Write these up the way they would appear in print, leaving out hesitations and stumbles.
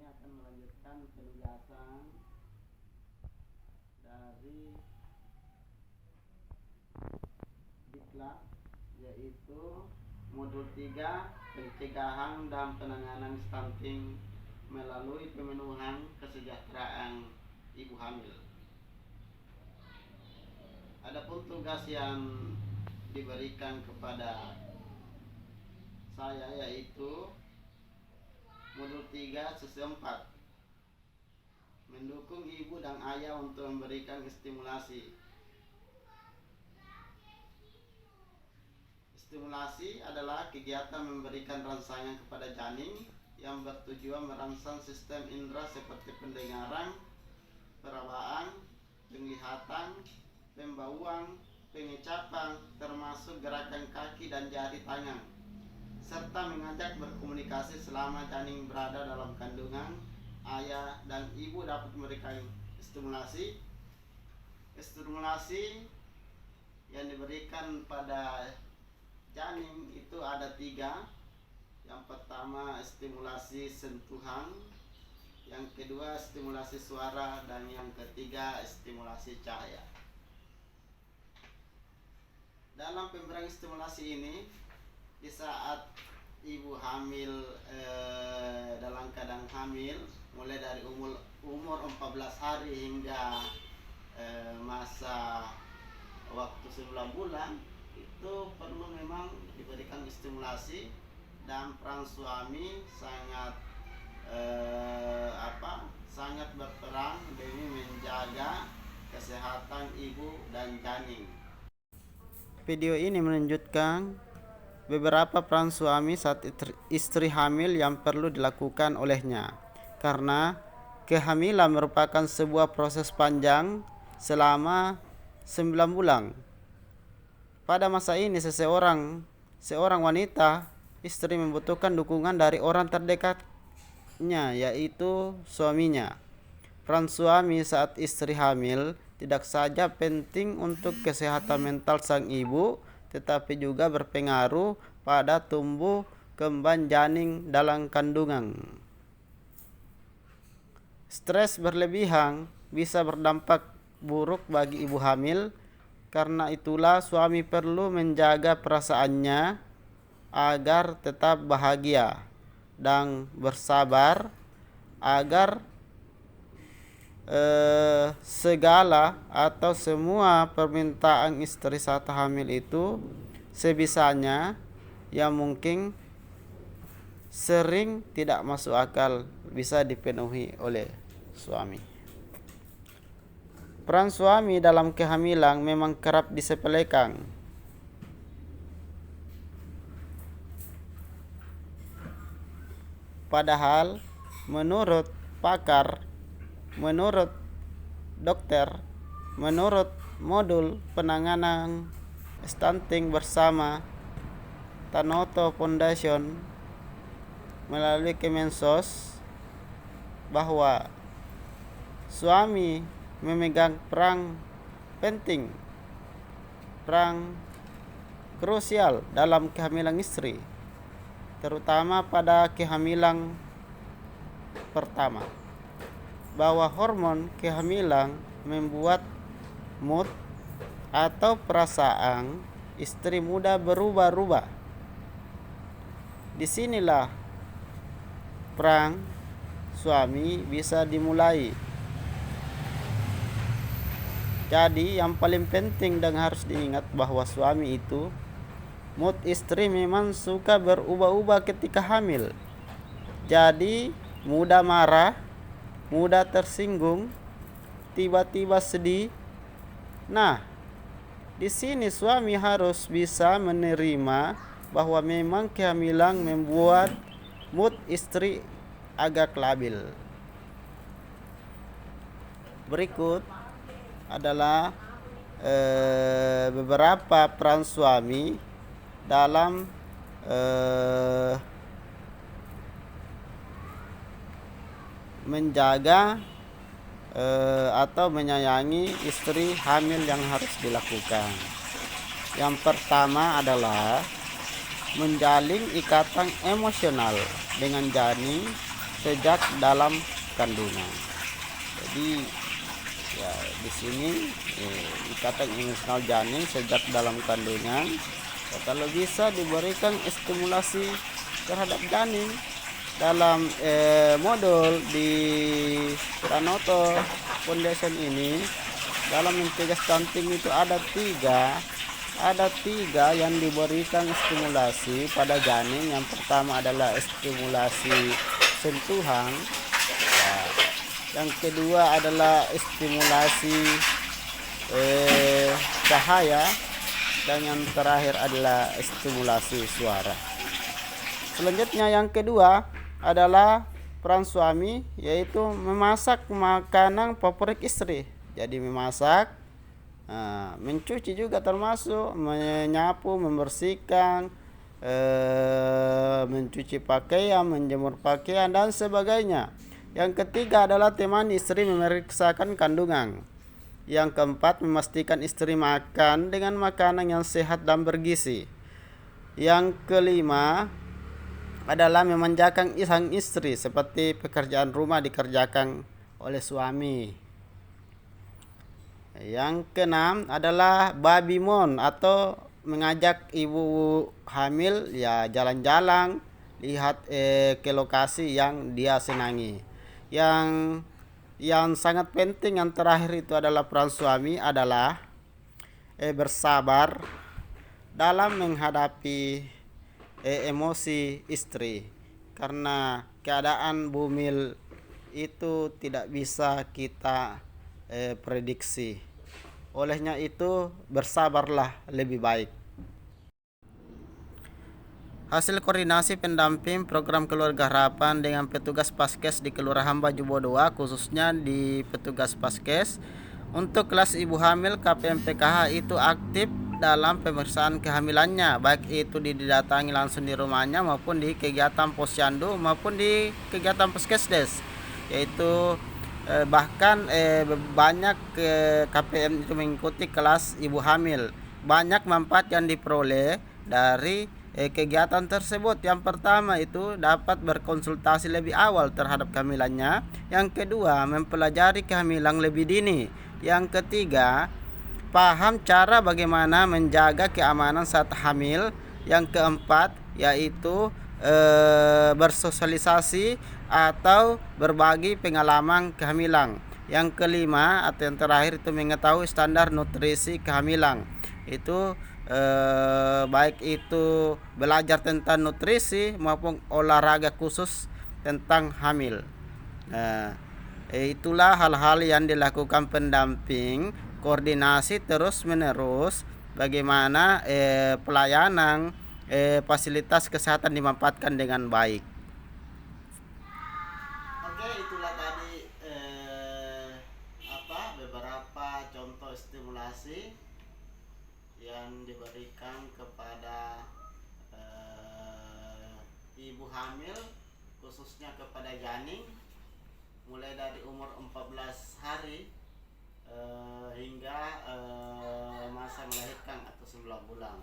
akan melanjutkan penjelasan dari diklat, yaitu modul 3 pencegahan dan penanganan stunting melalui pemenuhan kesejahteraan ibu hamil. Adapun tugas yang diberikan kepada saya yaitu modul 3 sesi 4, mendukung ibu dan ayah untuk memberikan stimulasi. Stimulasi adalah kegiatan memberikan rangsangan kepada janin yang bertujuan merangsang sistem indera seperti pendengaran, perabaan, penglihatan, pembauan, pengecapan, termasuk gerakan kaki dan jari tangan, serta mengajak berkomunikasi selama janin berada dalam kandungan. Ayah dan ibu dapat memberikan stimulasi. Stimulasi yang diberikan pada janin itu ada 3. Yang pertama stimulasi sentuhan, yang kedua stimulasi suara, dan yang ketiga stimulasi cahaya. Dalam pemberian stimulasi ini, di saat ibu hamil dalam keadaan hamil, mulai dari umur 14 hari hingga masa waktu 9 bulan, itu perlu memang diberikan stimulasi, dan peran suami sangat sangat berperan demi menjaga kesehatan ibu dan janin. Video ini menunjukkan beberapa peran suami saat istri hamil yang perlu dilakukan olehnya, karena kehamilan merupakan sebuah proses panjang selama 9 bulan. Pada masa ini seorang wanita, istri membutuhkan dukungan dari orang terdekatnya, yaitu suaminya. Peran suami saat istri hamil tidak saja penting untuk kesehatan mental sang ibu, tetapi juga berpengaruh pada tumbuh kembang janin dalam kandungan. Stres berlebihan bisa berdampak buruk bagi ibu hamil. Karena itulah suami perlu menjaga perasaannya agar tetap bahagia dan bersabar, agar segala atau semua permintaan istri saat hamil itu sebisanya yang mungkin sering tidak masuk akal bisa dipenuhi oleh suami. Peran suami dalam kehamilan memang kerap disepelekan. Padahal menurut pakar, menurut dokter, menurut modul penanganan stunting bersama Tanoto Foundation melalui Kemensos, bahwa suami memegang peran penting, peran krusial dalam kehamilan istri, terutama pada kehamilan pertama, bahwa hormon kehamilan membuat mood atau perasaan istri muda berubah-ubah. Disinilah peran suami bisa dimulai. Jadi yang paling penting dan harus diingat bahwa suami itu, mood istri memang suka berubah-ubah ketika hamil. Jadi mudah marah, mudah tersinggung, tiba-tiba sedih. Nah, di sini suami harus bisa menerima bahwa memang kehamilan membuat mood istri agak labil. Berikut adalah beberapa peran suami dalam menjaga atau menyayangi istri hamil yang harus dilakukan. Yang pertama adalah menjalin ikatan emosional dengan janin sejak dalam kandungan. Jadi ya di sini ikatan emosional janin sejak dalam kandungan, ya, kalau bisa diberikan stimulasi terhadap janin dalam modul di Pranoto Foundation ini. Dalam mencegah stunting itu ada tiga yang diberikan stimulasi pada janin. Yang pertama adalah stimulasi sentuhan, ya. Yang kedua adalah stimulasi cahaya, dan yang terakhir adalah stimulasi suara. Selanjutnya yang kedua adalah peran suami, yaitu memasak makanan favorit istri. Jadi memasak, mencuci juga termasuk, menyapu, membersihkan, mencuci pakaian, menjemur pakaian dan sebagainya. Yang ketiga adalah temani istri memeriksakan kandungan. Yang keempat, memastikan istri makan dengan makanan yang sehat dan bergizi. Yang kelima adalah memanjakan sang istri, seperti pekerjaan rumah dikerjakan oleh suami. Yang keenam adalah baby moon, atau mengajak ibu hamil ya jalan-jalan, lihat ke lokasi yang dia senangi. Yang sangat penting yang terakhir itu adalah peran suami adalah bersabar dalam menghadapi emosi istri, karena keadaan bumil itu tidak bisa kita prediksi. Olehnya itu bersabarlah lebih baik. Hasil koordinasi pendamping program Keluarga Harapan dengan petugas Paskes di Kelurahan Bajubo 2, khususnya di petugas Paskes, untuk kelas ibu hamil KPM PKH itu aktif dalam pemeriksaan kehamilannya, baik itu didatangi langsung di rumahnya maupun di kegiatan posyandu maupun di kegiatan Paskesdes, yaitu bahkan banyak KPM itu mengikuti kelas ibu hamil. Banyak manfaat yang diperoleh dari kegiatan tersebut. Yang pertama itu dapat berkonsultasi lebih awal terhadap kehamilannya. Yang kedua, mempelajari kehamilan lebih dini. Yang ketiga, paham cara bagaimana menjaga keamanan saat hamil. Yang keempat, yaitu bersosialisasi atau berbagi pengalaman kehamilan. Yang kelima atau yang terakhir itu mengetahui standar nutrisi kehamilan. Itu baik itu belajar tentang nutrisi maupun olahraga khusus tentang hamil. Itulah hal-hal yang dilakukan pendamping, koordinasi terus menerus bagaimana pelayanan fasilitas kesehatan dimanfaatkan dengan baik. Oke, itulah tadi beberapa contoh stimulasi yang diberikan kepada ibu hamil, khususnya kepada janin, mulai dari umur 14 hari hingga masa melahirkan atau 9 bulan.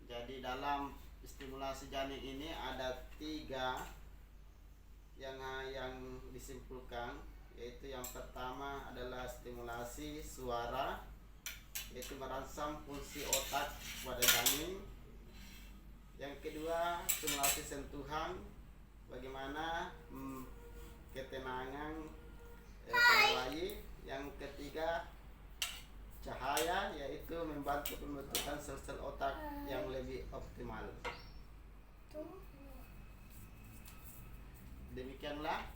Jadi dalam stimulasi janin ini ada 3 yang disimpulkan, yaitu yang pertama adalah stimulasi suara, yaitu merangsang fungsi otak pada janin. Yang kedua, stimulasi sentuhan, bagaimana ketenangan pada bayi. Yang ketiga, cahaya, yaitu membantu pembentukan sel-sel otak yang lebih optimal. Demikianlah,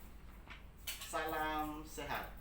salam sehat.